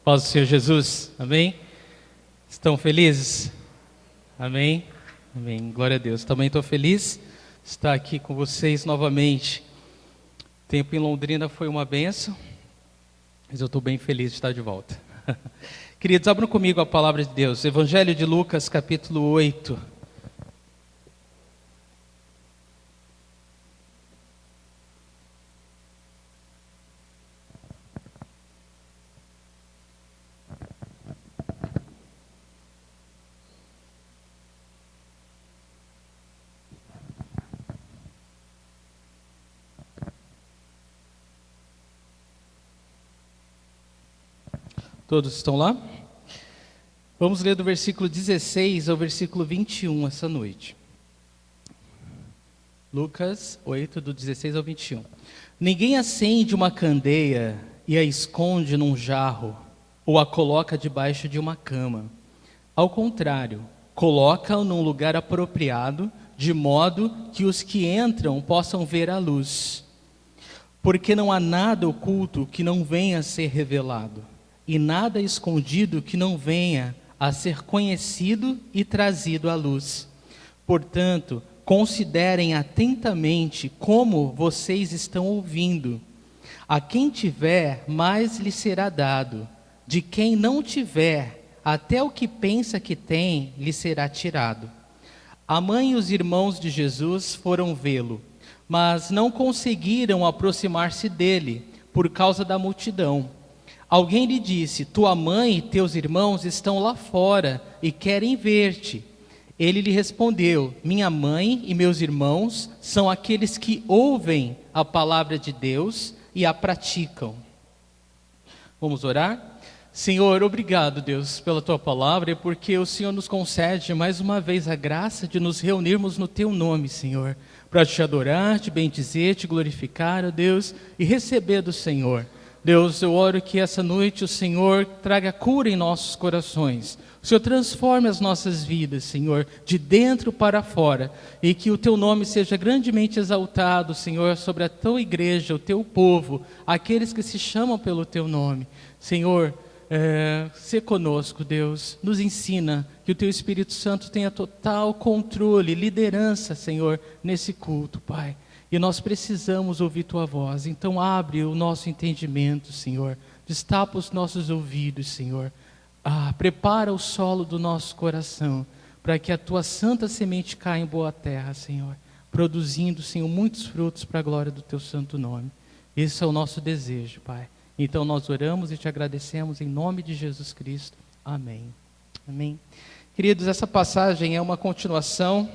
Paz do Senhor Jesus, amém? Estão felizes? Amém? Amém, glória a Deus. Também estou feliz de estar aqui com vocês novamente. O tempo em Londrina foi uma bênção, mas eu estou bem feliz de estar de volta. Queridos, abram comigo a palavra de Deus, Evangelho de Lucas, capítulo 8. Todos estão lá? Vamos ler do versículo 16 ao versículo 21 essa noite. Lucas 8, do 16 ao 21. Ninguém acende uma candeia e a esconde num jarro, ou a coloca debaixo de uma cama. Ao contrário, coloca-a num lugar apropriado, de modo que os que entram possam ver a luz. Porque não há nada oculto que não venha a ser revelado, e nada escondido que não venha a ser conhecido e trazido à luz. Portanto, considerem atentamente como vocês estão ouvindo. A quem tiver, mais lhe será dado. De quem não tiver, até o que pensa que tem, lhe será tirado. A mãe e os irmãos de Jesus foram vê-lo, mas não conseguiram aproximar-se dele, por causa da multidão. Alguém lhe disse: tua mãe e teus irmãos estão lá fora e querem ver-te. Ele lhe respondeu: minha mãe e meus irmãos são aqueles que ouvem a palavra de Deus e a praticam. Vamos orar? Senhor, obrigado, Deus, pela tua palavra e porque o Senhor nos concede mais uma vez a graça de nos reunirmos no teu nome, Senhor, para te adorar, te bendizer, te glorificar, ó Deus, e receber do Senhor. Deus, eu oro que essa noite o Senhor traga cura em nossos corações. O Senhor transforme as nossas vidas, Senhor, de dentro para fora. E que o Teu nome seja grandemente exaltado, Senhor, sobre a Tua igreja, o Teu povo, aqueles que se chamam pelo Teu nome. Senhor, se conosco, Deus, nos ensina que o Teu Espírito Santo tenha total controle, liderança, Senhor, nesse culto, Pai. E nós precisamos ouvir Tua voz, então abre o nosso entendimento, Senhor, destapa os nossos ouvidos, Senhor, prepara o solo do nosso coração, para que a Tua santa semente caia em boa terra, Senhor, produzindo, Senhor, muitos frutos para a glória do Teu santo nome. Esse é o nosso desejo, Pai. Então nós oramos e te agradecemos em nome de Jesus Cristo. Amém. Amém. Queridos, essa passagem é uma continuação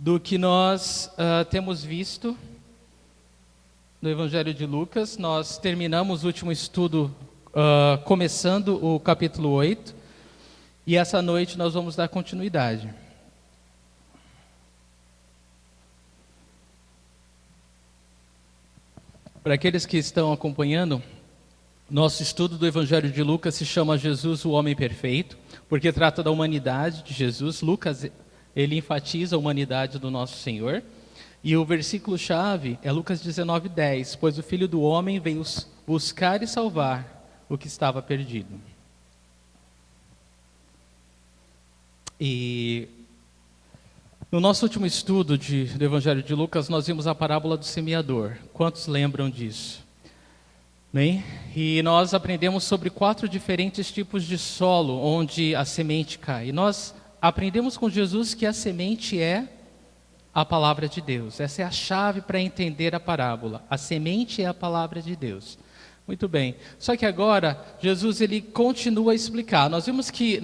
do que nós temos visto no Evangelho de Lucas. Nós terminamos o último estudo começando o capítulo 8, e essa noite nós vamos dar continuidade. Para aqueles que estão acompanhando, nosso estudo do Evangelho de Lucas se chama Jesus, o Homem Perfeito, porque trata da humanidade de Jesus. Lucas, ele enfatiza a humanidade do nosso Senhor. E o versículo-chave é Lucas 19:10. Pois o Filho do Homem veio buscar e salvar o que estava perdido. E no nosso último estudo do Evangelho de Lucas, nós vimos a parábola do semeador. Quantos lembram disso? Bem, e nós aprendemos sobre 4 diferentes tipos de solo onde a semente cai. E nós aprendemos com Jesus que a semente é a palavra de Deus. Essa é a chave para entender a parábola. A semente é a palavra de Deus. Muito bem. Só que agora, Jesus ele continua a explicar. Nós vimos que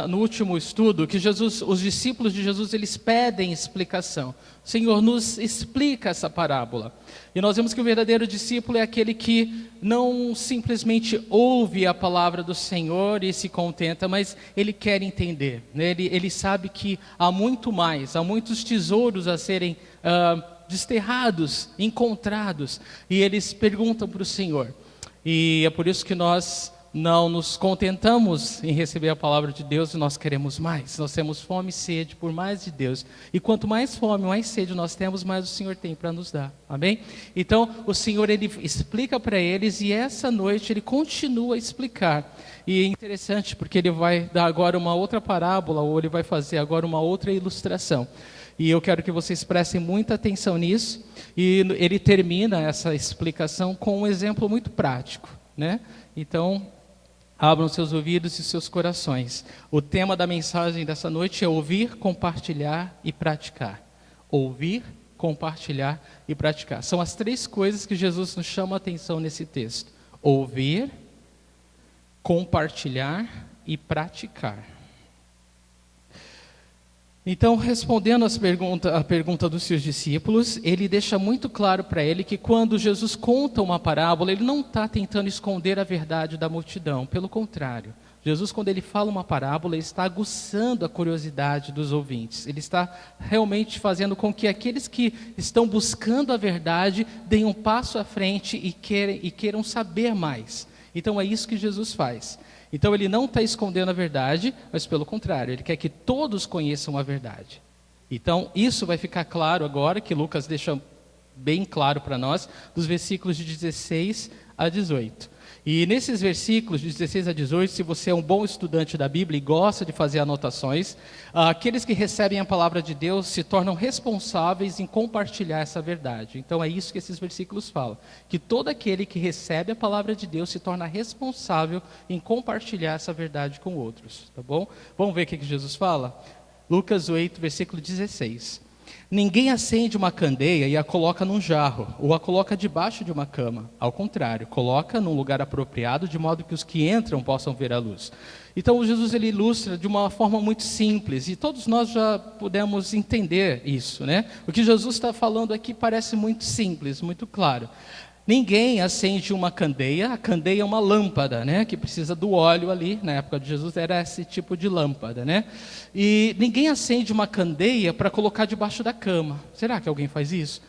no último estudo, que os discípulos de Jesus, eles pedem explicação. Senhor, nos explica essa parábola. E nós vimos que o verdadeiro discípulo é aquele que não simplesmente ouve a palavra do Senhor e se contenta, mas ele quer entender, né? Ele sabe que há muito mais, há muitos tesouros a serem desterrados, encontrados, e eles perguntam para o Senhor. E é por isso que nós não nos contentamos em receber a palavra de Deus, nós queremos mais. Nós temos fome e sede por mais de Deus. E quanto mais fome, mais sede nós temos, mais o Senhor tem para nos dar. Amém? Então, o Senhor, Ele explica para eles, e essa noite Ele continua a explicar. E é interessante, porque Ele vai dar agora uma outra parábola, ou Ele vai fazer agora uma outra ilustração. E eu quero que vocês prestem muita atenção nisso. E Ele termina essa explicação com um exemplo muito prático, né? Então, abram seus ouvidos e seus corações. O tema da mensagem dessa noite é ouvir, compartilhar e praticar. Ouvir, compartilhar e praticar. São as três coisas que Jesus nos chama a atenção nesse texto. Ouvir, compartilhar e praticar. Então, respondendo a pergunta dos seus discípulos, ele deixa muito claro para ele que quando Jesus conta uma parábola, ele não está tentando esconder a verdade da multidão. Pelo contrário, Jesus, quando ele fala uma parábola, ele está aguçando a curiosidade dos ouvintes. Ele está realmente fazendo com que aqueles que estão buscando a verdade deem um passo à frente e queiram saber mais. Então, é isso que Jesus faz. Então ele não está escondendo a verdade, mas pelo contrário, ele quer que todos conheçam a verdade. Então isso vai ficar claro agora, que Lucas deixa bem claro para nós, dos versículos de 16 a 18. E nesses versículos de 16 a 18, se você é um bom estudante da Bíblia e gosta de fazer anotações, aqueles que recebem a palavra de Deus se tornam responsáveis em compartilhar essa verdade. Então é isso que esses versículos falam, que todo aquele que recebe a palavra de Deus se torna responsável em compartilhar essa verdade com outros, tá bom? Vamos ver o que Jesus fala? Lucas 8, versículo 16. Ninguém acende uma candeia e a coloca num jarro, ou a coloca debaixo de uma cama. Ao contrário, coloca num lugar apropriado, de modo que os que entram possam ver a luz. Então Jesus ele ilustra de uma forma muito simples, e todos nós já pudemos entender isso, né? O que Jesus está falando aqui parece muito simples, muito claro. Ninguém acende uma candeia, a candeia é uma lâmpada, né, que precisa do óleo ali, na época de Jesus era esse tipo de lâmpada, né? E ninguém acende uma candeia para colocar debaixo da cama. Será que alguém faz isso?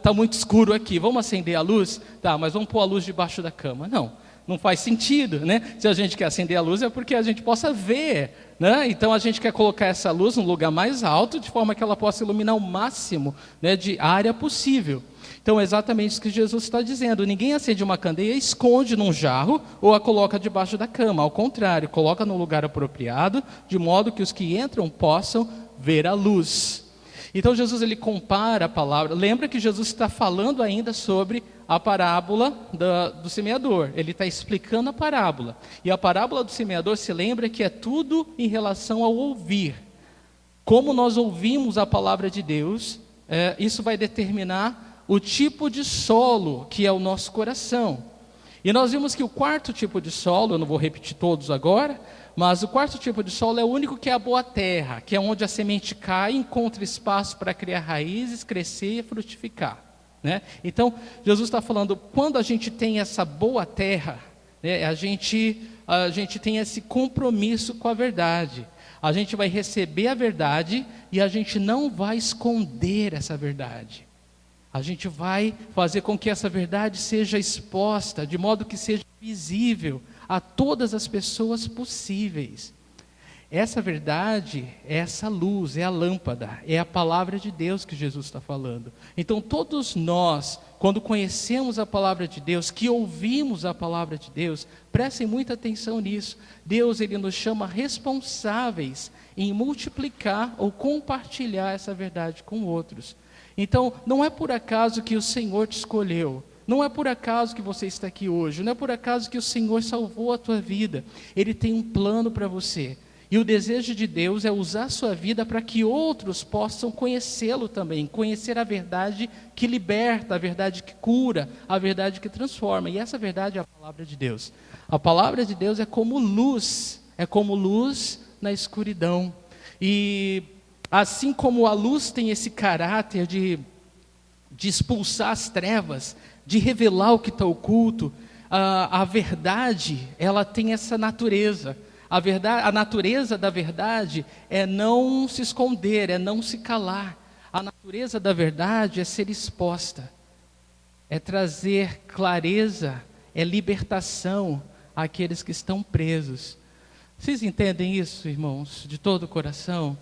Tá muito escuro aqui, vamos acender a luz? Tá, mas vamos pôr a luz debaixo da cama. Não faz sentido, né? Se a gente quer acender a luz é porque a gente possa ver, né? Então a gente quer colocar essa luz num lugar mais alto, de forma que ela possa iluminar o máximo, né, de área possível. Então é exatamente isso que Jesus está dizendo. Ninguém acende uma candeia e esconde num jarro ou a coloca debaixo da cama. Ao contrário, coloca no lugar apropriado, de modo que os que entram possam ver a luz. Então Jesus ele compara a palavra. Lembra que Jesus está falando ainda sobre a parábola do semeador. Ele está explicando a parábola. E a parábola do semeador, se lembra que é tudo em relação ao ouvir. Como nós ouvimos a palavra de Deus, isso vai determinar o tipo de solo que é o nosso coração. E nós vimos que o quarto tipo de solo, eu não vou repetir todos agora, mas o quarto tipo de solo é o único que é a boa terra, que é onde a semente cai e encontra espaço para criar raízes, crescer e frutificar, né? Então, Jesus está falando, quando a gente tem essa boa terra, né, a gente tem esse compromisso com a verdade. A gente vai receber a verdade e a gente não vai esconder essa verdade. A gente vai fazer com que essa verdade seja exposta, de modo que seja visível a todas as pessoas possíveis. Essa verdade é essa luz, é a lâmpada, é a palavra de Deus que Jesus está falando. Então todos nós, quando conhecemos a palavra de Deus, que ouvimos a palavra de Deus, prestem muita atenção nisso. Deus ele nos chama responsáveis em multiplicar ou compartilhar essa verdade com outros. Então, não é por acaso que o Senhor te escolheu, não é por acaso que você está aqui hoje, não é por acaso que o Senhor salvou a tua vida. Ele tem um plano para você, e o desejo de Deus é usar a sua vida para que outros possam conhecê-lo também, conhecer a verdade que liberta, a verdade que cura, a verdade que transforma, e essa verdade é a palavra de Deus. A palavra de Deus é como luz na escuridão, e assim como a luz tem esse caráter de expulsar as trevas, de revelar o que está oculto, a verdade, ela tem essa natureza. A natureza da verdade é não se esconder, é não se calar. A natureza da verdade é ser exposta, é trazer clareza, é libertação. àqueles que estão presos. Vocês entendem isso, irmãos, de todo o coração?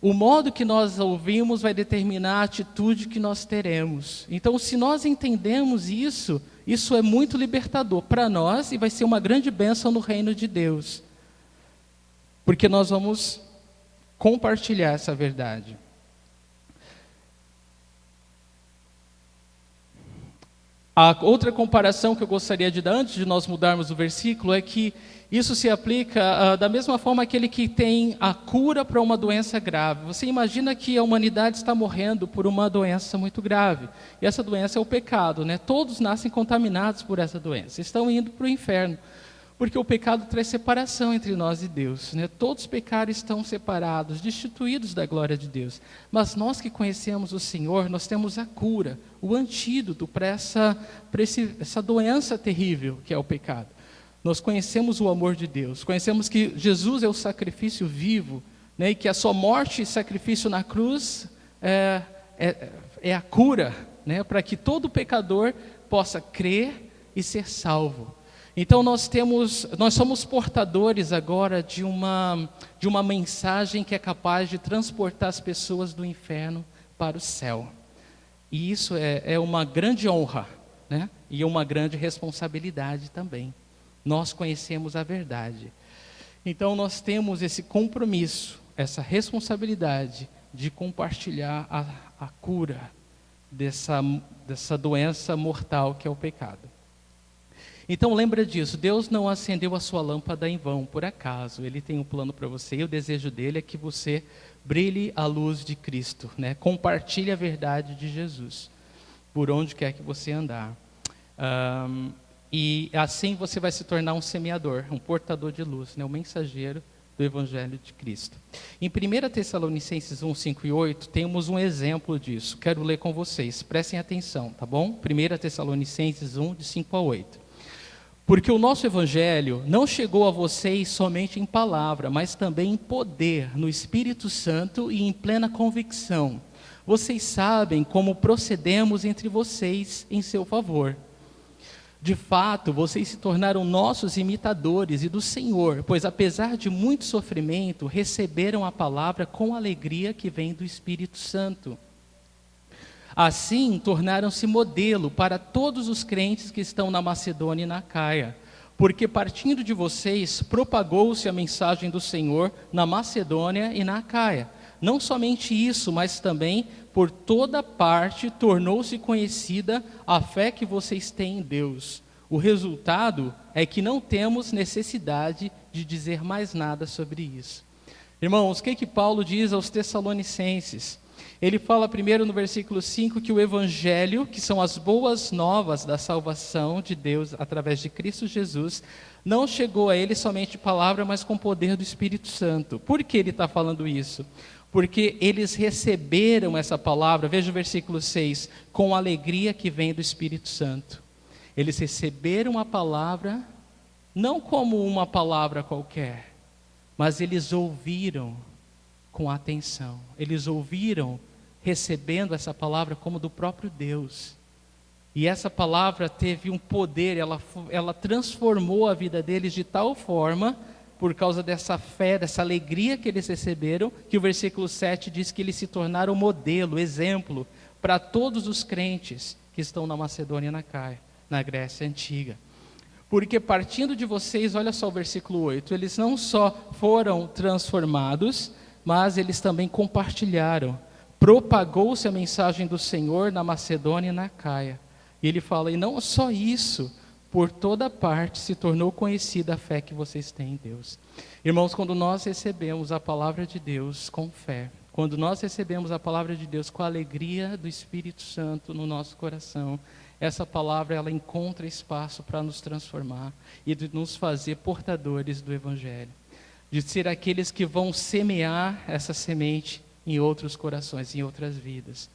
O modo que nós ouvimos vai determinar a atitude que nós teremos. Então, se nós entendemos isso, isso é muito libertador para nós e vai ser uma grande bênção no reino de Deus. Porque nós vamos compartilhar essa verdade. A outra comparação que eu gostaria de dar, antes de nós mudarmos o versículo, é que isso se aplica da mesma forma àquele que tem a cura para uma doença grave. Você imagina que a humanidade está morrendo por uma doença muito grave. E essa doença é o pecado, né? Todos nascem contaminados por essa doença. Estão indo para o inferno. Porque o pecado traz separação entre nós e Deus, né? Todos pecaram e estão separados, destituídos da glória de Deus. Mas nós que conhecemos o Senhor, nós temos a cura, o antídoto para essa doença terrível que é o pecado. Nós conhecemos o amor de Deus, conhecemos que Jesus é o sacrifício vivo, né? E que a sua morte e sacrifício na cruz é a cura, né? Para que todo pecador possa crer e ser salvo. Então nós somos portadores agora de uma mensagem que é capaz de transportar as pessoas do inferno para o céu. E isso é uma grande honra, né? E uma grande responsabilidade também. Nós conhecemos a verdade. Então nós temos esse compromisso, essa responsabilidade de compartilhar a cura dessa doença mortal que é o pecado. Então lembra disso, Deus não acendeu a sua lâmpada em vão, por acaso. Ele tem um plano para você e o desejo dele é que você brilhe a luz de Cristo, né? Compartilhe a verdade de Jesus, por onde quer que você andar. E assim você vai se tornar um semeador, um portador de luz, né? Um mensageiro do Evangelho de Cristo. Em 1 Tessalonicenses 1, 5 e 8, temos um exemplo disso. Quero ler com vocês, prestem atenção, tá bom? 1 Tessalonicenses 1, de 5 a 8. Porque o nosso Evangelho não chegou a vocês somente em palavra, mas também em poder, no Espírito Santo e em plena convicção. Vocês sabem como procedemos entre vocês em seu favor. De fato, vocês se tornaram nossos imitadores e do Senhor, pois apesar de muito sofrimento, receberam a palavra com alegria que vem do Espírito Santo. Assim, tornaram-se modelo para todos os crentes que estão na Macedônia e na Acaia, porque partindo de vocês, propagou-se a mensagem do Senhor na Macedônia e na Acaia. Não somente isso, mas também por toda parte tornou-se conhecida a fé que vocês têm em Deus. O resultado é que não temos necessidade de dizer mais nada sobre isso. Irmãos, o que Paulo diz aos Tessalonicenses? Ele fala primeiro no versículo 5 que o Evangelho, que são as boas novas da salvação de Deus através de Cristo Jesus, não chegou a ele somente de palavra, mas com poder do Espírito Santo. Por que ele está falando isso? Porque eles receberam essa palavra, veja o versículo 6, com a alegria que vem do Espírito Santo. Eles receberam a palavra, não como uma palavra qualquer, mas eles ouviram com atenção. Eles ouviram recebendo essa palavra como do próprio Deus. E essa palavra teve um poder, ela transformou a vida deles de tal forma, por causa dessa fé, dessa alegria que eles receberam, que o versículo 7 diz que eles se tornaram modelo, exemplo, para todos os crentes que estão na Macedônia e na Acaia, na Grécia Antiga. Porque partindo de vocês, olha só o versículo 8, eles não só foram transformados, mas eles também compartilharam. Propagou-se a mensagem do Senhor na Macedônia e na Acaia. E ele fala, e não só isso, por toda parte se tornou conhecida a fé que vocês têm em Deus. Irmãos, quando nós recebemos a palavra de Deus com fé, quando nós recebemos a palavra de Deus com a alegria do Espírito Santo no nosso coração, essa palavra ela encontra espaço para nos transformar e de nos fazer portadores do Evangelho. De ser aqueles que vão semear essa semente em outros corações, em outras vidas.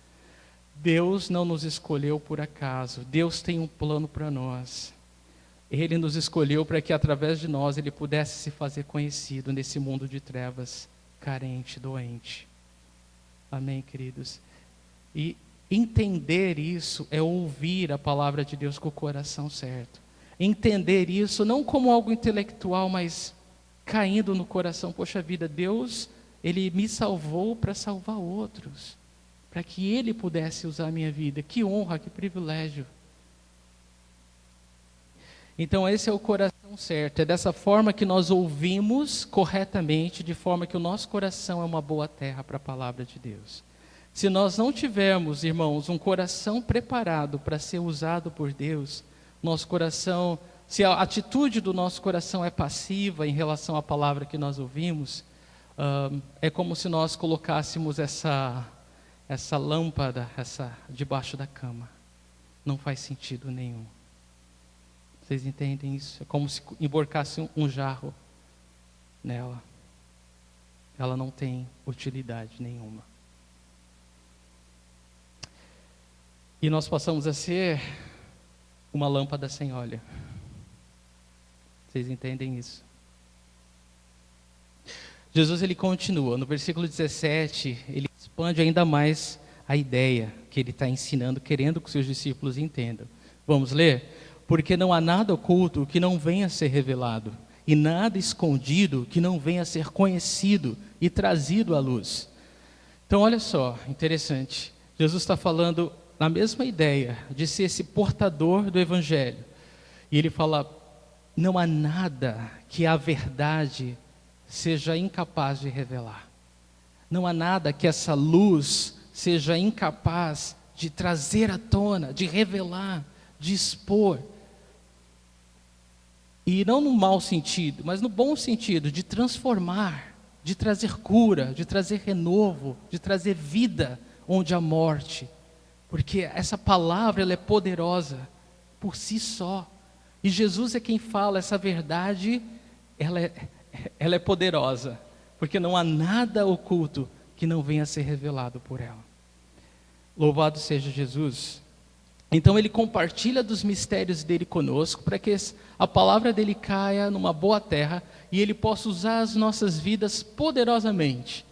Deus não nos escolheu por acaso. Deus tem um plano para nós. Ele nos escolheu para que através de nós Ele pudesse se fazer conhecido nesse mundo de trevas, carente, doente. Amém, queridos? E entender isso é ouvir a palavra de Deus com o coração certo. entender isso não como algo intelectual, mas caindo no coração. Poxa vida, Deus, Ele me salvou para salvar outros, para que Ele pudesse usar a minha vida. Que honra, que privilégio. Então esse é o coração certo, é dessa forma que nós ouvimos corretamente, de forma que o nosso coração é uma boa terra para a palavra de Deus. Se nós não tivermos, irmãos, um coração preparado para ser usado por Deus, nosso coração, se a atitude do nosso coração é passiva em relação à palavra que nós ouvimos, é como se nós colocássemos essa lâmpada debaixo da cama. Não faz sentido nenhum. Vocês entendem isso? É como se emborcasse um jarro nela. Ela não tem utilidade nenhuma. E nós passamos a ser uma lâmpada sem óleo. Vocês entendem isso? Jesus, ele continua. No versículo 17, ele expande ainda mais a ideia que ele está ensinando, querendo que os seus discípulos entendam. Vamos ler? Porque não há nada oculto que não venha a ser revelado, e nada escondido que não venha a ser conhecido e trazido à luz. Então olha só, interessante. Jesus está falando na mesma ideia de ser esse portador do Evangelho. E ele fala, não há nada que a verdade seja incapaz de revelar. Não há nada que essa luz seja incapaz de trazer à tona, de revelar, de expor. E não no mau sentido, mas no bom sentido, de transformar, de trazer cura, de trazer renovo, de trazer vida onde há morte. Porque essa palavra, ela é poderosa por si só. E Jesus é quem fala, essa verdade, ela é poderosa. Porque não há nada oculto que não venha a ser revelado por ela. Louvado seja Jesus. Então ele compartilha dos mistérios dele conosco, para que a palavra dele caia numa boa terra e ele possa usar as nossas vidas poderosamente.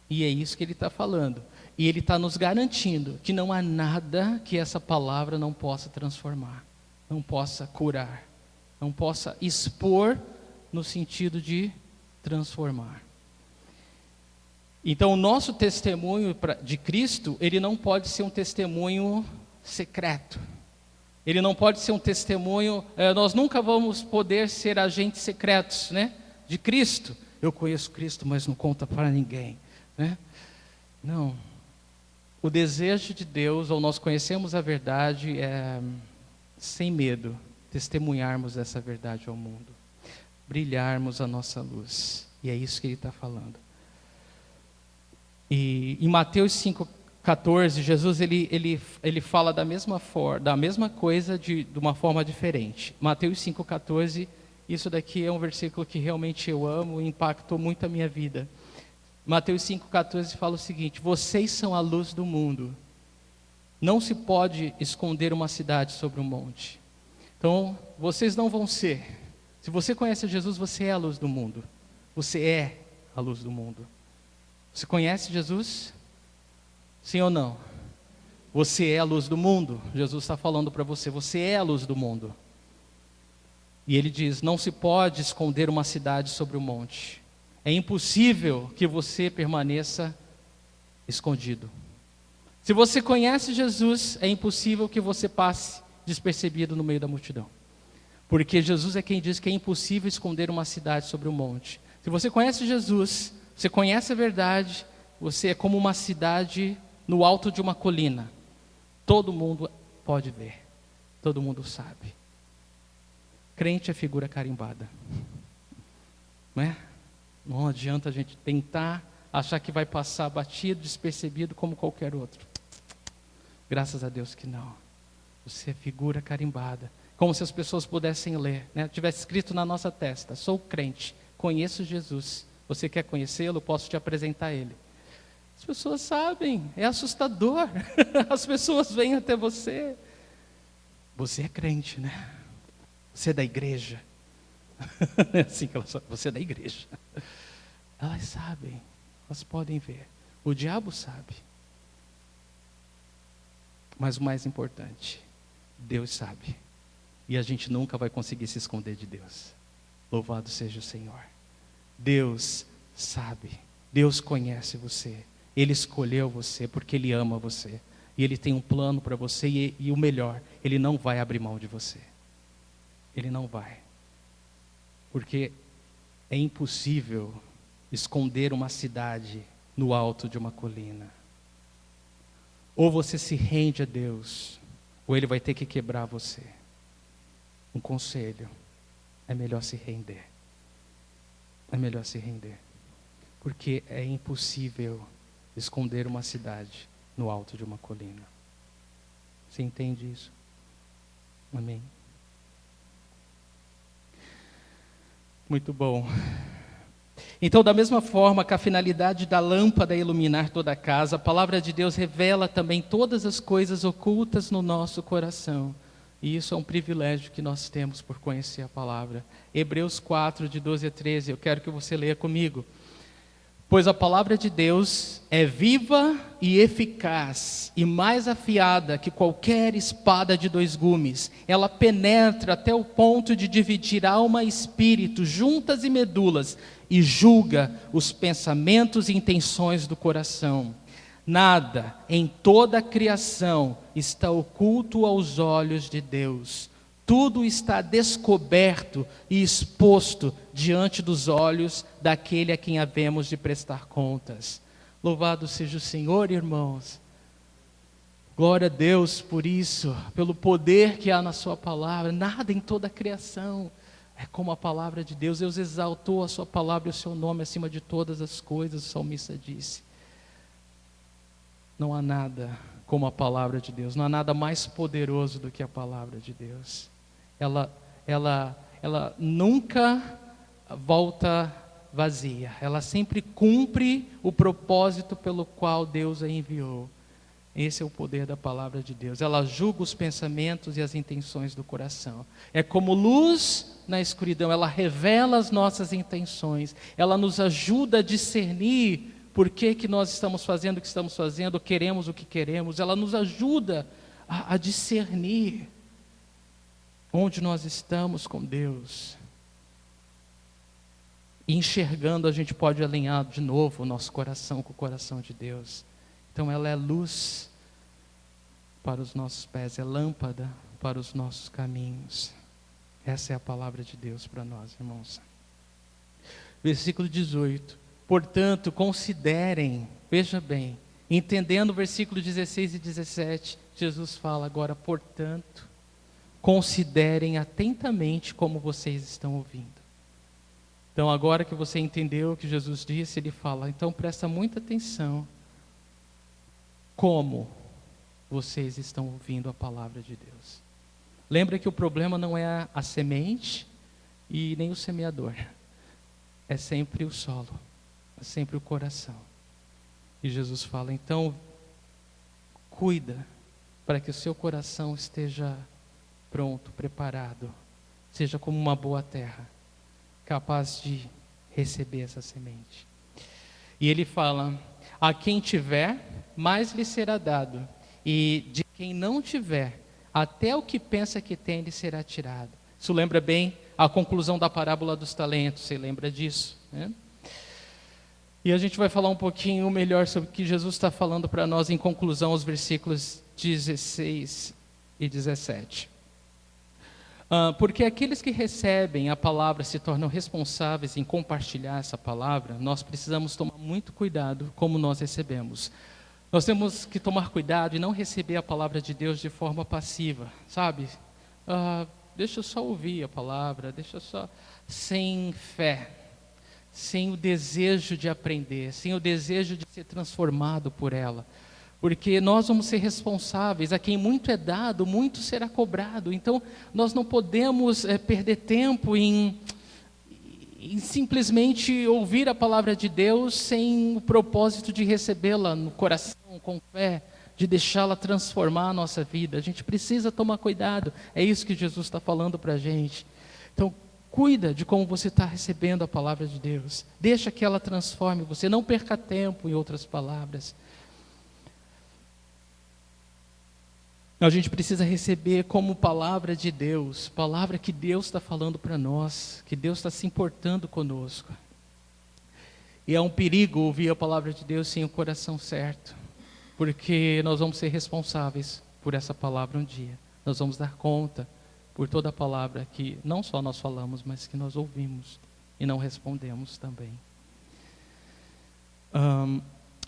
E é isso que ele está falando. E ele está nos garantindo que não há nada que essa palavra não possa transformar, não possa curar, não possa expor no sentido de transformar. Então o nosso testemunho de Cristo, ele não pode ser um testemunho secreto. Ele não pode ser um testemunho, nós nunca vamos poder ser agentes secretos, né, de Cristo. Eu conheço Cristo, mas não conta para ninguém, né? Não. O desejo de Deus, ou nós conhecemos a verdade, é sem medo, testemunharmos essa verdade ao mundo, brilharmos a nossa luz. E é isso que ele está falando. E em Mateus 5,14, Jesus ele fala da mesma coisa de uma forma diferente. Mateus 5,14, isso daqui é um versículo que realmente eu amo e impactou muito a minha vida. Mateus 5,14 fala o seguinte: vocês são a luz do mundo. Não se pode esconder uma cidade sobre um monte. Então, vocês não vão ser. Se você conhece Jesus, você é a luz do mundo. Você é a luz do mundo. Você conhece Jesus? Sim ou não? Você é a luz do mundo. Jesus está falando para você, você é a luz do mundo. E ele diz, não se pode esconder uma cidade sobre o monte. É impossível que você permaneça escondido. Se você conhece Jesus, é impossível que você passe despercebido no meio da multidão. Porque Jesus é quem diz que é impossível esconder uma cidade sobre o monte. Se você conhece Jesus, você conhece a verdade, você é como uma cidade no alto de uma colina. Todo mundo pode ver, todo mundo sabe. Crente é figura carimbada, não é? Não adianta a gente tentar achar que vai passar batido, despercebido como qualquer outro. Graças a Deus que não. Você é figura carimbada. Como se as pessoas pudessem ler, né? Tivesse escrito na nossa testa, sou crente, conheço Jesus. Você quer conhecê-lo? Posso te apresentar ele. As pessoas sabem, é assustador. As pessoas vêm até você. Você é crente, né? Você é da igreja. É assim que elas falam, você é da igreja. Elas sabem, elas podem ver. O diabo sabe. Mas o mais importante, Deus sabe. E a gente nunca vai conseguir se esconder de Deus. Louvado seja o Senhor. Deus sabe, Deus conhece você. Ele escolheu você porque Ele ama você. E Ele tem um plano para você e o melhor, Ele não vai abrir mão de você. Ele não vai. Porque é impossível esconder uma cidade no alto de uma colina. Ou você se rende a Deus, ou Ele vai ter que quebrar você. Um conselho, é melhor se render. É melhor se render. Porque é impossível esconder uma cidade no alto de uma colina. Você entende isso? Amém? Muito bom. Então, da mesma forma que a finalidade da lâmpada é iluminar toda a casa, a palavra de Deus revela também todas as coisas ocultas no nosso coração. E isso é um privilégio que nós temos por conhecer a palavra. Hebreus 4, de 12 a 13, eu quero que você leia comigo. Pois a palavra de Deus é viva e eficaz, e mais afiada que qualquer espada de dois gumes. Ela penetra até o ponto de dividir alma e espírito, juntas e medulas, e julga os pensamentos e intenções do coração. Nada em toda a criação está oculto aos olhos de Deus. Tudo está descoberto e exposto diante dos olhos daquele a quem havemos de prestar contas. Louvado seja o Senhor, irmãos. Glória a Deus por isso, pelo poder que há na sua palavra. Nada em toda a criação é como a palavra de Deus. Deus exaltou a sua palavra e o seu nome acima de todas as coisas, o salmista disse. Não há nada como a palavra de Deus. Não há nada mais poderoso do que a palavra de Deus. Ela nunca volta vazia. Ela sempre cumpre o propósito pelo qual Deus a enviou. Esse é o poder da palavra de Deus. Ela julga os pensamentos e as intenções do coração. É como luz na escuridão. Ela revela as nossas intenções. Ela nos ajuda a discernir por que nós estamos fazendo o que estamos fazendo, queremos o que queremos. Ela nos ajuda a discernir onde nós estamos com Deus. E enxergando, a gente pode alinhar de novo o nosso coração com o coração de Deus. Então ela é luz para os nossos pés, é lâmpada para os nossos caminhos. Essa é a palavra de Deus para nós, irmãos. Versículo 18. Portanto, considerem, veja bem, entendendo o versículo 16 e 17, Jesus fala agora, portanto, considerem atentamente como vocês estão ouvindo. Então, agora que você entendeu o que Jesus disse, ele fala, então presta muita atenção como vocês estão ouvindo a palavra de Deus. Lembra que o problema não é a semente e nem o semeador, é sempre o solo, é sempre o coração. E Jesus fala, então, cuida para que o seu coração esteja pronto, preparado, seja como uma boa terra, capaz de receber essa semente. E ele fala, a quem tiver, mais lhe será dado, e de quem não tiver, até o que pensa que tem lhe será tirado. Isso lembra bem a conclusão da parábola dos talentos, você lembra disso, né? E a gente vai falar um pouquinho melhor sobre o que Jesus está falando para nós em conclusão, os versículos 16 e 17. Porque aqueles que recebem a palavra se tornam responsáveis em compartilhar essa palavra, nós precisamos tomar muito cuidado como nós recebemos. Nós temos que tomar cuidado e não receber a palavra de Deus de forma passiva, sabe? Deixa eu só ouvir a palavra, sem fé, sem o desejo de aprender, sem o desejo de ser transformado por ela. Porque nós vamos ser responsáveis, a quem muito é dado, muito será cobrado. Então, nós não podemos perder tempo em simplesmente ouvir a palavra de Deus sem o propósito de recebê-la no coração, com fé, de deixá-la transformar a nossa vida. A gente precisa tomar cuidado, é isso que Jesus está falando para a gente. Então, cuida de como você está recebendo a palavra de Deus. Deixa que ela transforme você, não perca tempo, em outras palavras. A gente precisa receber como palavra de Deus, palavra que Deus está falando para nós, que Deus está se importando conosco. E é um perigo ouvir a palavra de Deus sem o coração certo, porque nós vamos ser responsáveis por essa palavra um dia. Nós vamos dar conta por toda a palavra que não só nós falamos, mas que nós ouvimos e não respondemos também.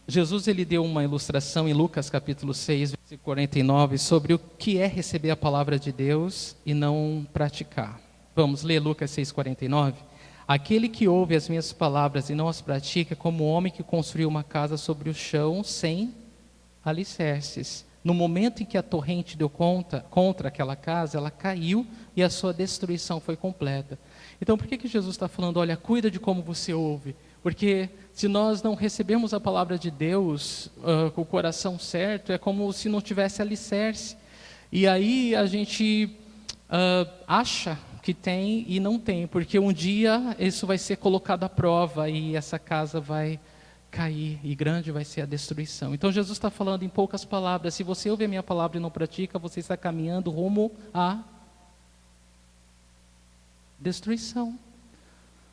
Jesus ele deu uma ilustração em Lucas capítulo 6, versículo 49, sobre o que é receber a palavra de Deus e não praticar. Vamos ler Lucas 6, 49? Aquele que ouve as minhas palavras e não as pratica é como o homem que construiu uma casa sobre o chão sem alicerces. No momento em que a torrente deu contra aquela casa, ela caiu e a sua destruição foi completa. Então por que Jesus está falando, olha, cuida de como você ouve? Porque se nós não recebemos a palavra de Deus com o coração certo, é como se não tivesse alicerce. E aí a gente acha que tem e não tem, porque um dia isso vai ser colocado à prova e essa casa vai cair e grande vai ser a destruição. Então Jesus está falando em poucas palavras, se você ouve a minha palavra e não pratica, você está caminhando rumo à destruição.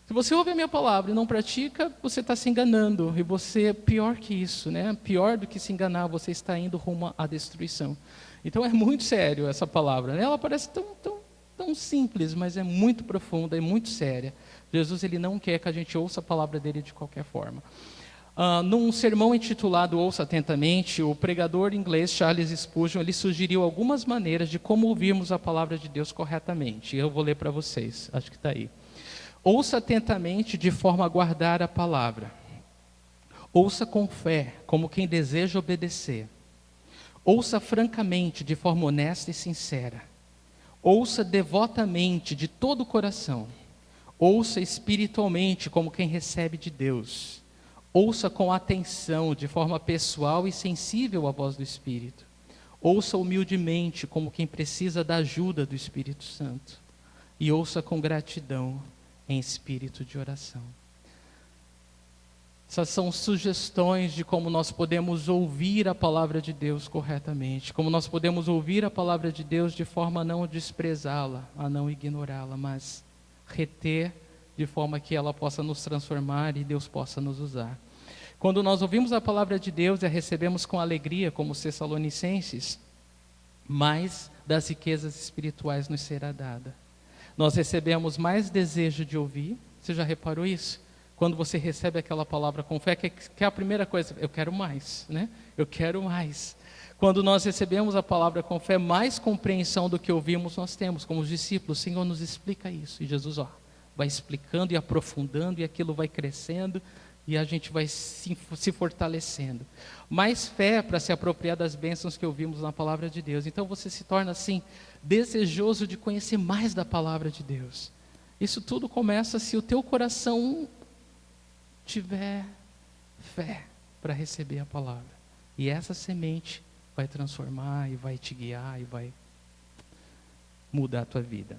Se você ouve a minha palavra e não pratica, você está se enganando. E você, pior que isso, né? Pior do que se enganar, você está indo rumo à destruição. Então é muito sério essa palavra, né? Ela parece tão simples, mas é muito profunda e muito séria. Jesus ele não quer que a gente ouça a palavra dele de qualquer forma. Num sermão intitulado Ouça Atentamente, o pregador inglês Charles Spurgeon ele sugeriu algumas maneiras de como ouvirmos a palavra de Deus corretamente. Eu vou ler para vocês, acho que está aí. Ouça atentamente de forma a guardar a palavra. Ouça com fé, como quem deseja obedecer. Ouça francamente, de forma honesta e sincera. Ouça devotamente, de todo o coração. Ouça espiritualmente, como quem recebe de Deus. Ouça com atenção, de forma pessoal e sensível à voz do Espírito. Ouça humildemente, como quem precisa da ajuda do Espírito Santo. E ouça com gratidão, em espírito de oração. Essas são sugestões de como nós podemos ouvir a palavra de Deus corretamente, como nós podemos ouvir a palavra de Deus de forma a não desprezá-la, a não ignorá-la, mas reter de forma que ela possa nos transformar e Deus possa nos usar. Quando nós ouvimos a palavra de Deus e a recebemos com alegria, como os Tessalonicenses, mais das riquezas espirituais nos será dada. Nós recebemos mais desejo de ouvir. Você já reparou isso? Quando você recebe aquela palavra com fé, que é a primeira coisa, eu quero mais, né? Eu quero mais. Quando nós recebemos a palavra com fé, mais compreensão do que ouvimos nós temos, como os discípulos. O Senhor nos explica isso. E Jesus, vai explicando e aprofundando, e aquilo vai crescendo, e a gente vai se fortalecendo. Mais fé para se apropriar das bênçãos que ouvimos na palavra de Deus. Então você se torna assim, desejoso de conhecer mais da palavra de Deus. Isso tudo começa se o teu coração tiver fé para receber a palavra. E essa semente vai transformar e vai te guiar e vai mudar a tua vida.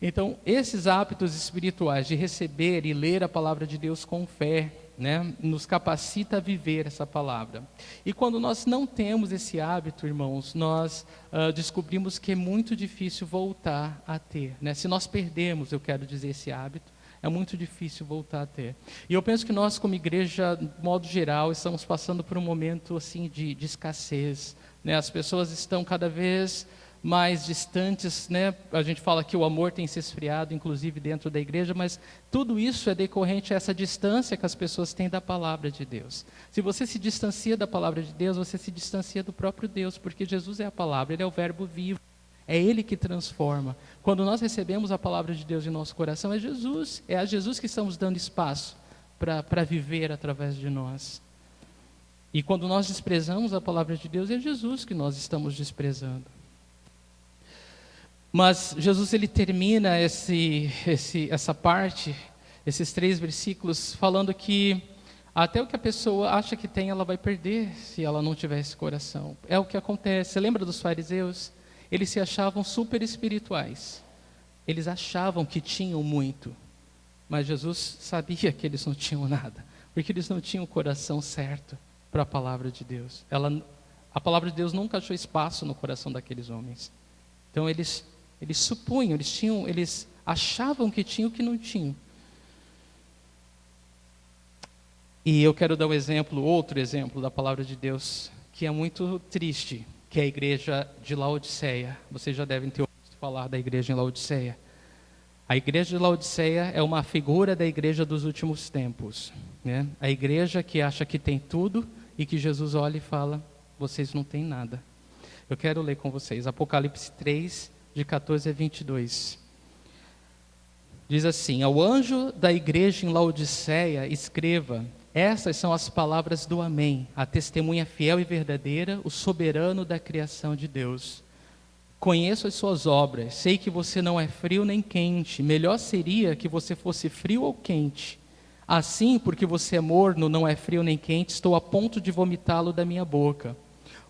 Então, esses hábitos espirituais de receber e ler a palavra de Deus com fé, né, nos capacita a viver essa palavra. E quando nós não temos esse hábito, irmãos, nós descobrimos que é muito difícil voltar a ter, né? Se nós perdemos, eu quero dizer, esse hábito, é muito difícil voltar a ter. E eu penso que nós, como igreja, de modo geral, estamos passando por um momento assim de escassez, né? As pessoas estão cada vez mais distantes, né? A gente fala que o amor tem se esfriado, inclusive dentro da igreja, mas tudo isso é decorrente a essa distância que as pessoas têm da palavra de Deus. Se você se distancia da palavra de Deus, você se distancia do próprio Deus, porque Jesus é a palavra, Ele é o verbo vivo, é Ele que transforma. Quando nós recebemos a palavra de Deus em nosso coração, é a Jesus que estamos dando espaço para viver através de nós. E quando nós desprezamos a palavra de Deus, é Jesus que nós estamos desprezando. Mas Jesus ele termina essa parte, esses 3 versículos, falando que até o que a pessoa acha que tem, ela vai perder se ela não tiver esse coração. É o que acontece. Você lembra dos fariseus? Eles se achavam super espirituais. Eles achavam que tinham muito. Mas Jesus sabia que eles não tinham nada. Porque eles não tinham o coração certo para a palavra de Deus. Ela A palavra de Deus nunca achou espaço no coração daqueles homens. Então eles supunham, eles achavam que tinham o que não tinham. E eu quero dar outro exemplo da palavra de Deus, que é muito triste, que é a igreja de Laodiceia. Vocês já devem ter ouvido falar da igreja em Laodiceia. A igreja de Laodiceia é uma figura da igreja dos últimos tempos, né? A igreja que acha que tem tudo e que Jesus olha e fala, vocês não têm nada. Eu quero ler com vocês, Apocalipse 3, de 14 a 22. Diz assim: ao anjo da igreja em Laodiceia, escreva: essas são as palavras do Amém, a testemunha fiel e verdadeira, o soberano da criação de Deus. Conheço as suas obras, sei que você não é frio nem quente. Melhor seria que você fosse frio ou quente. Assim, porque você é morno, não é frio nem quente, estou a ponto de vomitá-lo da minha boca.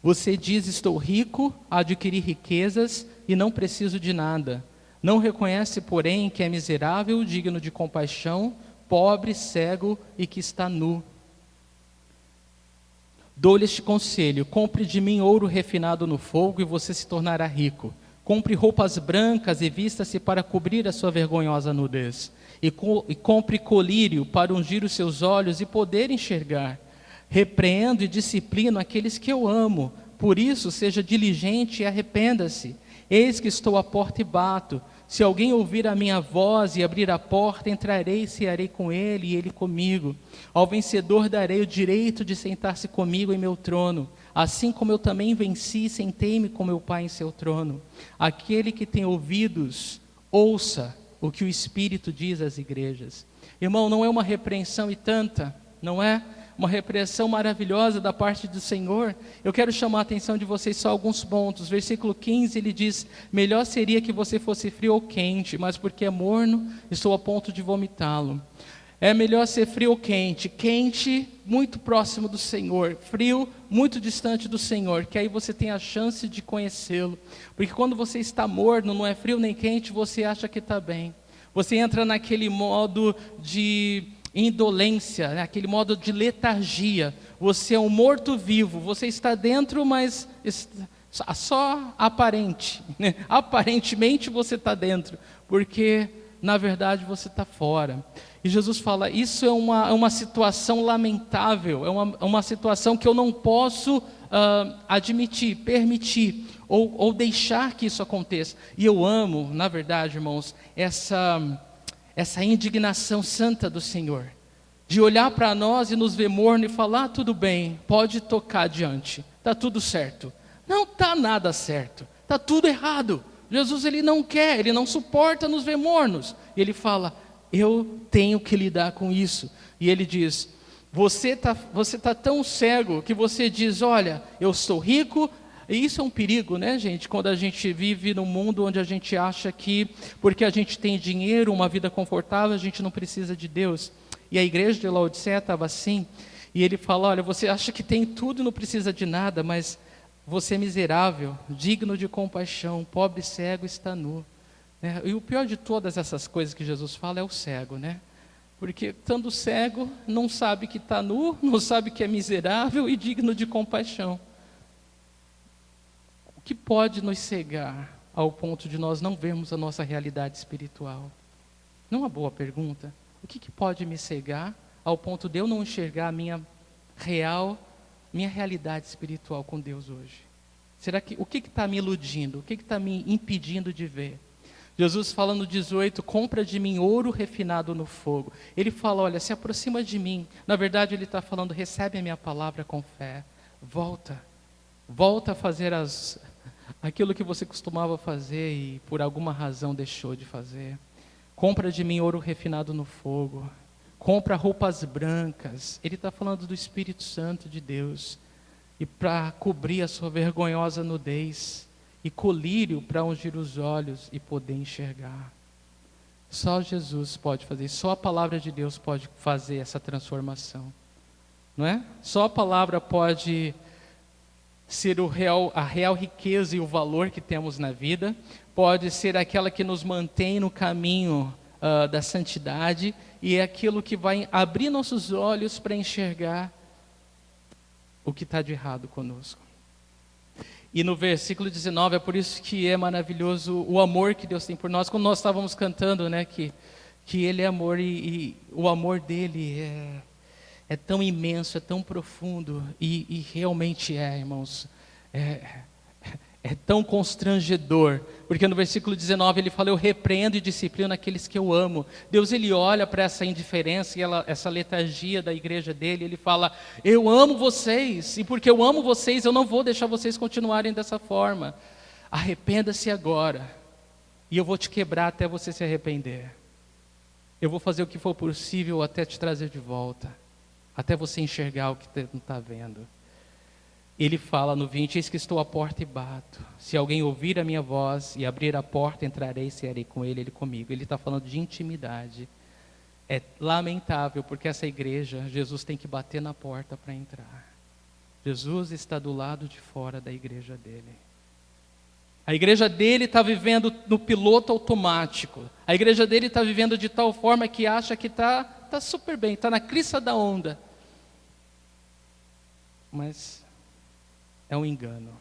Você diz: estou rico, adquiri riquezas e não preciso de nada. Não reconhece, porém, que é miserável, digno de compaixão, pobre, cego e que está nu. Dou-lhe este conselho: compre de mim ouro refinado no fogo e você se tornará rico. Compre roupas brancas e vista-se para cobrir a sua vergonhosa nudez. E compre colírio para ungir os seus olhos e poder enxergar. Repreendo e disciplino aqueles que eu amo. Por isso, seja diligente e arrependa-se. Eis que estou à porta e bato. Se alguém ouvir a minha voz e abrir a porta, entrarei e cearei com ele e ele comigo. Ao vencedor darei o direito de sentar-se comigo em meu trono, assim como eu também venci e sentei-me com meu Pai em seu trono. Aquele que tem ouvidos, ouça o que o Espírito diz às igrejas. Irmão, não é uma repreensão e tanta, não é? Uma repreensão maravilhosa da parte do Senhor. Eu quero chamar a atenção de vocês só alguns pontos. Versículo 15, ele diz: melhor seria que você fosse frio ou quente, mas porque é morno, estou a ponto de vomitá-lo. É melhor ser frio ou quente. Quente, muito próximo do Senhor. Frio, muito distante do Senhor, que aí você tem a chance de conhecê-lo. Porque quando você está morno, não é frio nem quente, você acha que está bem. Você entra naquele modo de indolência, né? Aquele modo de letargia. Você é um morto-vivo, você está dentro, mas só aparente, né? Aparentemente você está dentro, porque na verdade você está fora. E Jesus fala: isso é uma situação lamentável, é uma situação que eu não posso admitir, permitir, ou deixar que isso aconteça. E eu amo, na verdade, irmãos, essa indignação santa do Senhor, de olhar para nós e nos ver morno e falar: tudo bem, pode tocar adiante, está tudo certo. Não está nada certo, está tudo errado. Jesus, ele não quer, ele não suporta nos ver mornos. E ele fala: eu tenho que lidar com isso. E ele diz: você tá tão cego que você diz: olha, eu sou rico. E isso é um perigo, né, gente? Quando a gente vive num mundo onde a gente acha que, porque a gente tem dinheiro, uma vida confortável, a gente não precisa de Deus. E a igreja de Laodiceia estava assim. E ele fala: olha, você acha que tem tudo e não precisa de nada, mas você é miserável, digno de compaixão, pobre, cego, está nu. E o pior de todas essas coisas que Jesus fala é o cego, né? Porque estando cego, não sabe que está nu, não sabe que é miserável e digno de compaixão. O que pode nos cegar ao ponto de nós não vermos a nossa realidade espiritual? Não é uma boa pergunta? O que pode me cegar ao ponto de eu não enxergar a minha realidade espiritual com Deus hoje? O que está me iludindo? O que está me impedindo de ver? Jesus fala no 18: compra de mim ouro refinado no fogo. Ele fala: olha, se aproxima de mim. Na verdade ele está falando: recebe a minha palavra com fé. Volta a fazer aquilo que você costumava fazer e por alguma razão deixou de fazer. Compra de mim ouro refinado no fogo. Compra roupas brancas. Ele está falando do Espírito Santo de Deus. E para cobrir a sua vergonhosa nudez. E colírio para ungir os olhos e poder enxergar. Só Jesus pode fazer. Só a palavra de Deus pode fazer essa transformação. Não é? Só a palavra pode ser a real riqueza e o valor que temos na vida, pode ser aquela que nos mantém no caminho da santidade, e é aquilo que vai abrir nossos olhos para enxergar o que está de errado conosco. E no versículo 19, é por isso que é maravilhoso o amor que Deus tem por nós. Quando nós estávamos cantando, né, que Ele é amor e o amor dEle é tão imenso, é tão profundo. E realmente irmãos, é tão constrangedor. Porque no versículo 19 Ele fala, eu repreendo e disciplino aqueles que eu amo. Deus, Ele olha para essa indiferença e essa letargia da igreja dEle. Ele fala, eu amo vocês. E porque eu amo vocês, eu não vou deixar vocês continuarem dessa forma. Arrependa-se agora. E eu vou te quebrar até você se arrepender. Eu vou fazer o que for possível até te trazer de volta. Até você enxergar o que não está vendo. Ele fala no 20, eis que estou à porta e bato. Se alguém ouvir a minha voz e abrir a porta, entrarei e cearei com ele, ele comigo. Ele está falando de intimidade. É lamentável, porque essa igreja, Jesus tem que bater na porta para entrar. Jesus está do lado de fora da igreja dele. A igreja dele está vivendo no piloto automático. A igreja dele está vivendo de tal forma que acha que está super bem, está na crista da onda. Mas é um engano,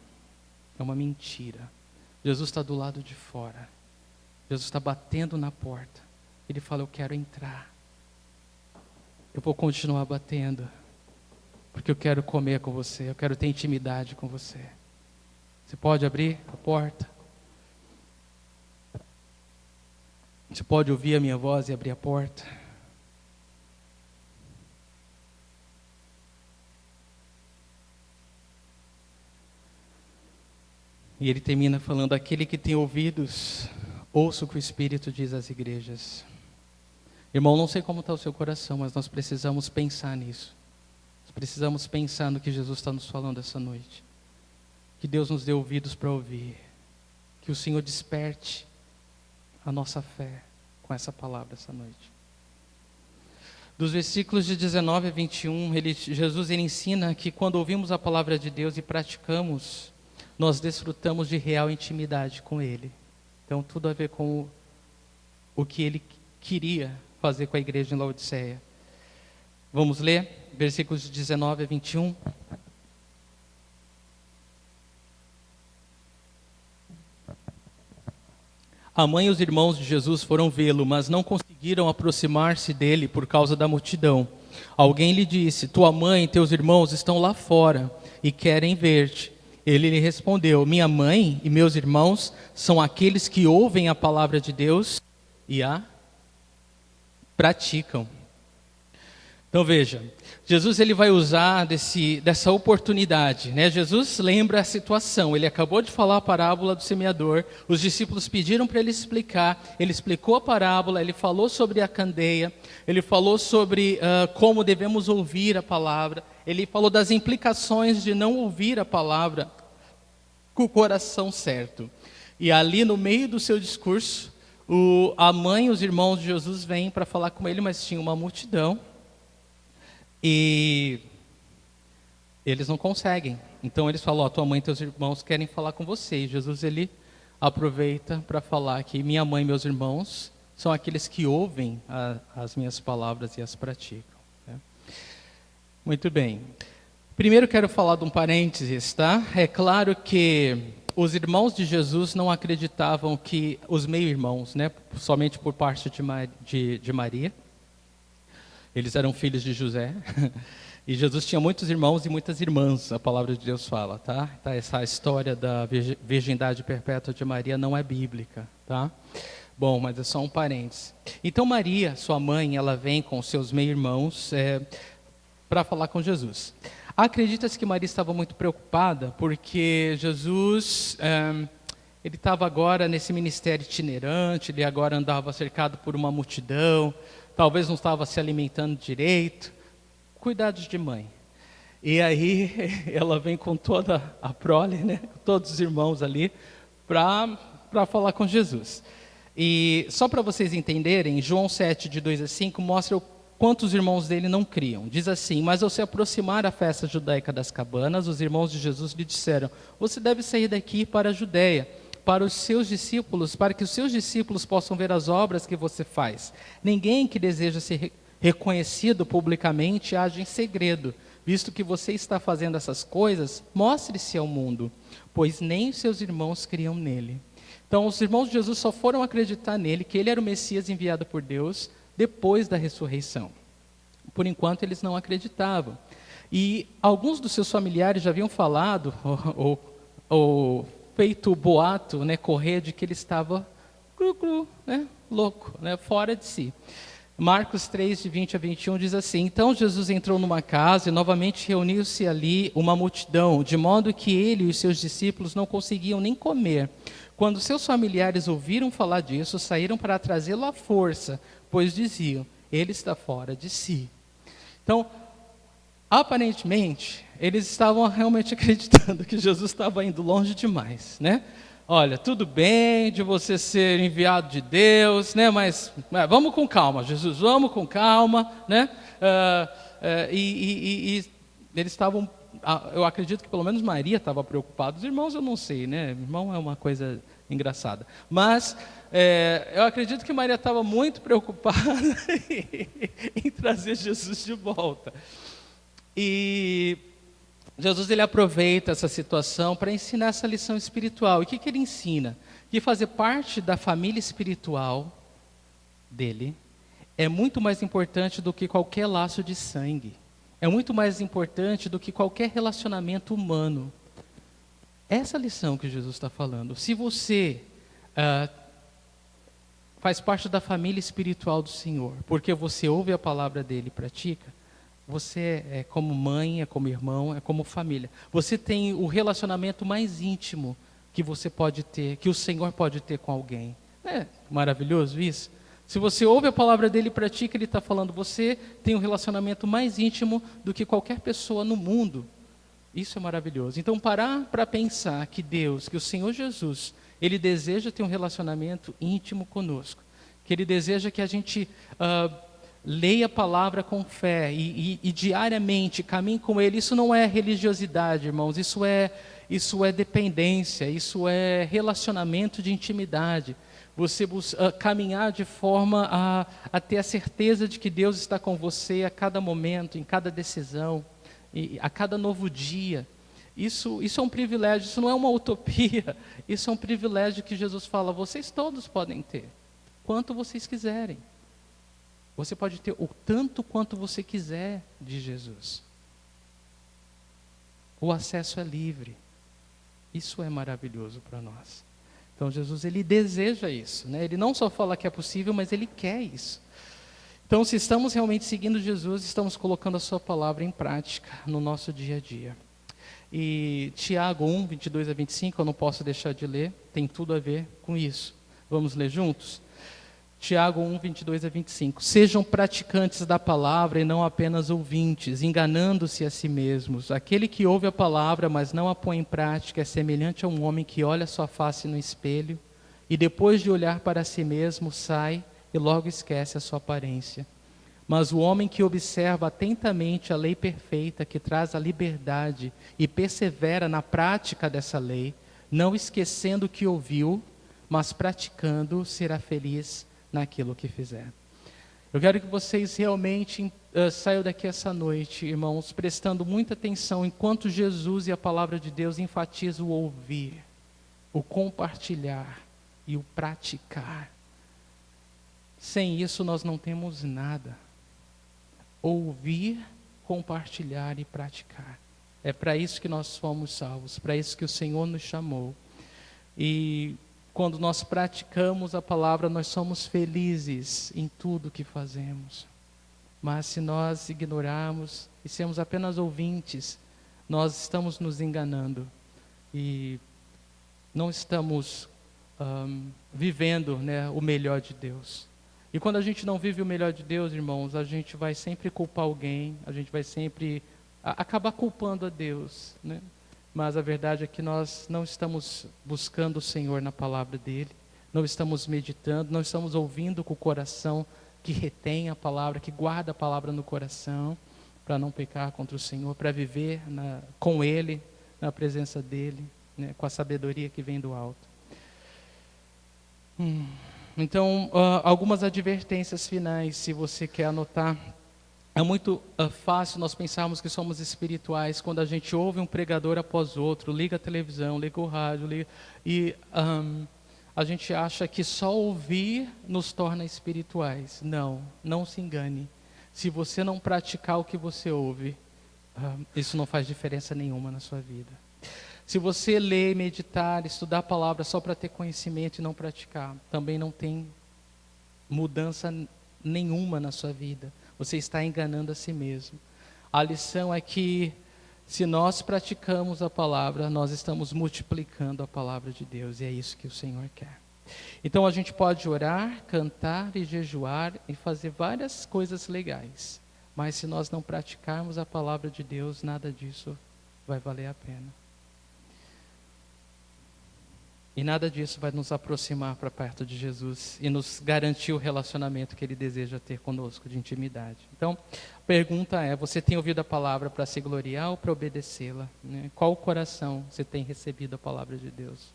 é uma mentira. Jesus está do lado de fora. Jesus está batendo na porta. Ele fala, eu quero entrar. Eu vou continuar batendo, porque eu quero comer com você, eu quero ter intimidade com você. Você pode abrir a porta? Você pode ouvir a minha voz e abrir a porta? E ele termina falando, aquele que tem ouvidos, ouça o que o Espírito diz às igrejas. Irmão, não sei como está o seu coração, mas nós precisamos pensar nisso. Nós precisamos pensar no que Jesus está nos falando essa noite. Que Deus nos dê ouvidos para ouvir. Que o Senhor desperte a nossa fé com essa palavra essa noite. Dos versículos de 19 a 21, Jesus ensina que quando ouvimos a palavra de Deus e praticamos, nós desfrutamos de real intimidade com Ele. Então, tudo a ver com o que Ele queria fazer com a igreja em Laodiceia. Vamos ler versículos de 19 a 21. A mãe e os irmãos de Jesus foram vê-lo, mas não conseguiram aproximar-se dele por causa da multidão. Alguém lhe disse, tua mãe e teus irmãos estão lá fora e querem ver-te. Ele lhe respondeu, minha mãe e meus irmãos são aqueles que ouvem a palavra de Deus e a praticam. Então veja, Jesus ele vai usar dessa oportunidade, né? Jesus lembra a situação, ele acabou de falar a parábola do semeador, os discípulos pediram para ele explicar, ele explicou a parábola, ele falou sobre a candeia, ele falou sobre como devemos ouvir a palavra, ele falou das implicações de não ouvir a palavra com o coração certo. E ali no meio do seu discurso, a mãe e os irmãos de Jesus vêm para falar com ele, mas tinha uma multidão. E eles não conseguem. Então eles falam, tua mãe e teus irmãos querem falar com você. E Jesus ele aproveita para falar que minha mãe e meus irmãos são aqueles que ouvem as minhas palavras e as praticam. Né? Muito bem. Primeiro quero falar de um parênteses, tá? É claro que os irmãos de Jesus não acreditavam que os meio-irmãos, né, somente por parte de Maria, eles eram filhos de José, e Jesus tinha muitos irmãos e muitas irmãs, a palavra de Deus fala, tá? Essa história da virgindade perpétua de Maria não é bíblica, tá? Bom, mas é só um parênteses. Então Maria, sua mãe, ela vem com seus meio-irmãos para falar com Jesus. Acredita-se que Maria estava muito preocupada, porque Jesus, ele estava agora nesse ministério itinerante, ele agora andava cercado por uma multidão, talvez não estava se alimentando direito, cuidados de mãe. E aí ela vem com toda a prole, né, todos os irmãos ali, para falar com Jesus. E só para vocês entenderem, João 7, de 2 a 5, mostra o quanto os irmãos dele não criam. Diz assim, mas ao se aproximar a festa judaica das cabanas, os irmãos de Jesus lhe disseram, você deve sair daqui para a Judeia, para os seus discípulos, para que os seus discípulos possam ver as obras que você faz. Ninguém que deseja ser reconhecido publicamente age em segredo. visto que você está fazendo essas coisas, mostre-se ao mundo, pois nem os seus irmãos criam nele. Então, os irmãos de Jesus só foram acreditar nele, que ele era o Messias enviado por Deus, depois da ressurreição. Por enquanto, eles não acreditavam. E alguns dos seus familiares já haviam falado, ou feito o boato, né, correr de que ele estava né, louco, né, fora de si. Marcos 3, de 20 a 21 diz assim: Então Jesus entrou numa casa e novamente reuniu-se ali uma multidão, de modo que ele e os seus discípulos não conseguiam nem comer. Quando seus familiares ouviram falar disso, saíram para trazê-lo à força, pois diziam, ele está fora de si. Então, aparentemente, eles estavam realmente acreditando que Jesus estava indo longe demais, né? Olha, tudo bem de você ser enviado de Deus, né? Mas vamos com calma, Jesus, vamos com calma, né? E eles estavam, eu acredito que pelo menos Maria estava preocupada. Os irmãos eu não sei, né? Irmão é uma coisa engraçada. Mas eu acredito que Maria estava muito preocupada em trazer Jesus de volta. E Jesus ele aproveita essa situação para ensinar essa lição espiritual. E o que ele ensina? Que fazer parte da família espiritual dele é muito mais importante do que qualquer laço de sangue. É muito mais importante do que qualquer relacionamento humano. Essa lição que Jesus está falando. Se você faz parte da família espiritual do Senhor, porque você ouve a palavra dele e pratica, você é como mãe, é como irmão, é como família. Você tem o relacionamento mais íntimo que você pode ter, que o Senhor pode ter com alguém. Não é maravilhoso isso? Se você ouve a palavra dele e pratica, ele está falando, você tem um relacionamento mais íntimo do que qualquer pessoa no mundo. Isso é maravilhoso. Então, parar para pensar que Deus, que o Senhor Jesus, ele deseja ter um relacionamento íntimo conosco. Que ele deseja que a gente leia a palavra com fé e diariamente caminhe com ele. Isso não é religiosidade, irmãos, isso é dependência, isso é relacionamento de intimidade. Você caminhar de forma a ter a certeza de que Deus está com você a cada momento, em cada decisão, e a cada novo dia. Isso é um privilégio, isso não é uma utopia, isso é um privilégio que Jesus fala, vocês todos podem ter, quanto vocês quiserem. Você pode ter o tanto quanto você quiser de Jesus. O acesso é livre. Isso é maravilhoso para nós. Então Jesus, ele deseja isso, né? Ele não só fala que é possível, mas ele quer isso. Então, se estamos realmente seguindo Jesus, estamos colocando a sua palavra em prática no nosso dia a dia. E Tiago 1, 22 a 25, eu não posso deixar de ler, tem tudo a ver com isso. Vamos ler juntos? Tiago 1, 22 a 25. Sejam praticantes da palavra e não apenas ouvintes, enganando-se a si mesmos. Aquele que ouve a palavra, mas não a põe em prática, é semelhante a um homem que olha sua face no espelho e depois de olhar para si mesmo, sai e logo esquece a sua aparência. Mas o homem que observa atentamente a lei perfeita que traz a liberdade e persevera na prática dessa lei, não esquecendo o que ouviu, mas praticando, será feliz naquilo que fizer. Eu quero que vocês realmente saiam daqui essa noite, irmãos, prestando muita atenção enquanto Jesus e a palavra de Deus enfatizam o ouvir, o compartilhar e o praticar. Sem isso nós não temos nada. Ouvir, compartilhar e praticar. É para isso que nós fomos salvos, para isso que o Senhor nos chamou. E quando nós praticamos a palavra, nós somos felizes em tudo que fazemos. Mas se nós ignorarmos e sermos apenas ouvintes, nós estamos nos enganando e não estamos vivendo, né, o melhor de Deus. E quando a gente não vive o melhor de Deus, irmãos, a gente vai sempre culpar alguém, a gente vai sempre acabar culpando a Deus, né? Mas a verdade é que nós não estamos buscando o Senhor na palavra dele, não estamos meditando, não estamos ouvindo com o coração que retém a palavra, que guarda a palavra no coração, para não pecar contra o Senhor, para viver com ele, na presença dele, né, com a sabedoria que vem do alto. Então, algumas advertências finais, se você quer anotar, É muito fácil nós pensarmos que somos espirituais quando a gente ouve um pregador após outro, liga a televisão, liga o rádio, e a gente acha que só ouvir nos torna espirituais. Não, não se engane. Se você não praticar o que você ouve, isso não faz diferença nenhuma na sua vida. Se você ler, meditar, estudar a palavra só para ter conhecimento e não praticar, também não tem mudança nenhuma na sua vida. Você está enganando a si mesmo. A lição é que, se nós praticamos a palavra, nós estamos multiplicando a palavra de Deus, e é isso que o Senhor quer. Então a gente pode orar, cantar e jejuar e fazer várias coisas legais, mas se nós não praticarmos a palavra de Deus, nada disso vai valer a pena. E nada disso vai nos aproximar para perto de Jesus e nos garantir o relacionamento que Ele deseja ter conosco, de intimidade. Então, a pergunta é, você tem ouvido a palavra para se gloriar ou para obedecê-la? Né? Qual coração você tem recebido a palavra de Deus?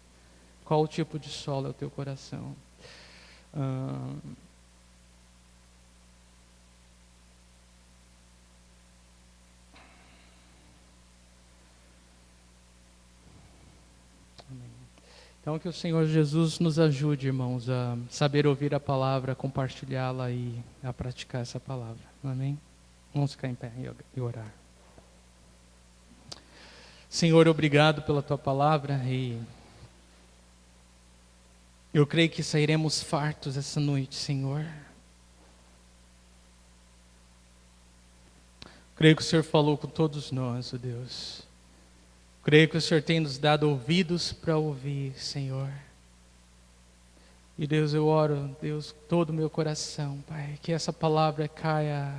Qual o tipo de solo é o teu coração? Então, que o Senhor Jesus nos ajude, irmãos, a saber ouvir a palavra, a compartilhá-la e a praticar essa palavra. Amém? Vamos ficar em pé e orar. Senhor, obrigado pela Tua palavra e eu creio que sairemos fartos essa noite, Senhor. Creio que o Senhor falou com todos nós, ó Deus. Creio que o Senhor tem nos dado ouvidos para ouvir, Senhor. E Deus, eu oro, Deus, todo o meu coração, Pai, que essa palavra caia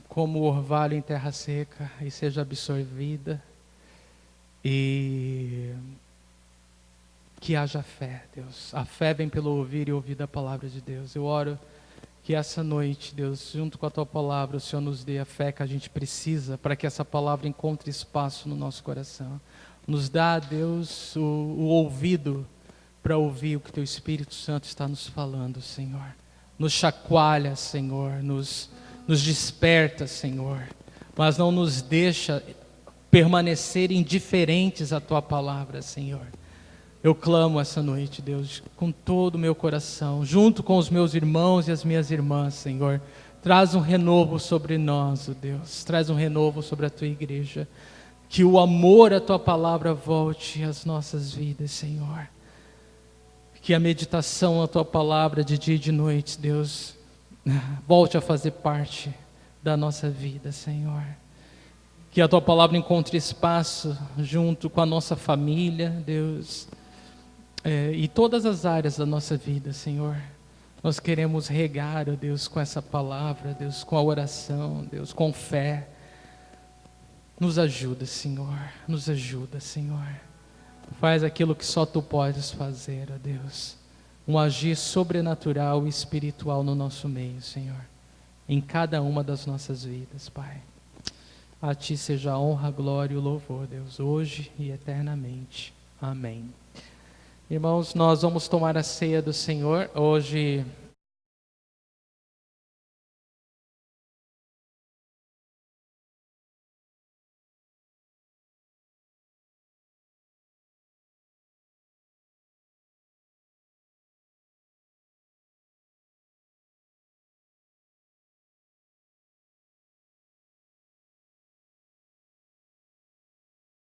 como orvalho em terra seca e seja absorvida. E que haja fé, Deus. A fé vem pelo ouvir e ouvir da palavra de Deus. Eu oro que essa noite, Deus, junto com a Tua palavra, o Senhor nos dê a fé que a gente precisa para que essa palavra encontre espaço no nosso coração. Nos dá, Deus, o ouvido para ouvir o que Teu Espírito Santo está nos falando, Senhor. Nos chacoalha, Senhor, nos desperta, Senhor, mas não nos deixa permanecer indiferentes à Tua palavra, Senhor. Eu clamo essa noite, Deus, com todo o meu coração, junto com os meus irmãos e as minhas irmãs, Senhor. Traz um renovo sobre nós, ó Deus. Traz um renovo sobre a Tua igreja. Que o amor à Tua palavra volte às nossas vidas, Senhor. Que a meditação à Tua palavra de dia e de noite, Deus, volte a fazer parte da nossa vida, Senhor. Que a Tua palavra encontre espaço junto com a nossa família, Deus, e todas as áreas da nossa vida, Senhor. Nós queremos regar, ó Deus, com essa palavra, Deus, com a oração, Deus, com fé. Nos ajuda, Senhor, nos ajuda, Senhor. Faz aquilo que só Tu podes fazer, ó Deus. Um agir sobrenatural e espiritual no nosso meio, Senhor. Em cada uma das nossas vidas, Pai. A Ti seja a honra, a glória e o louvor, Deus, hoje e eternamente. Amém. Irmãos, nós vamos tomar a ceia do Senhor. Hoje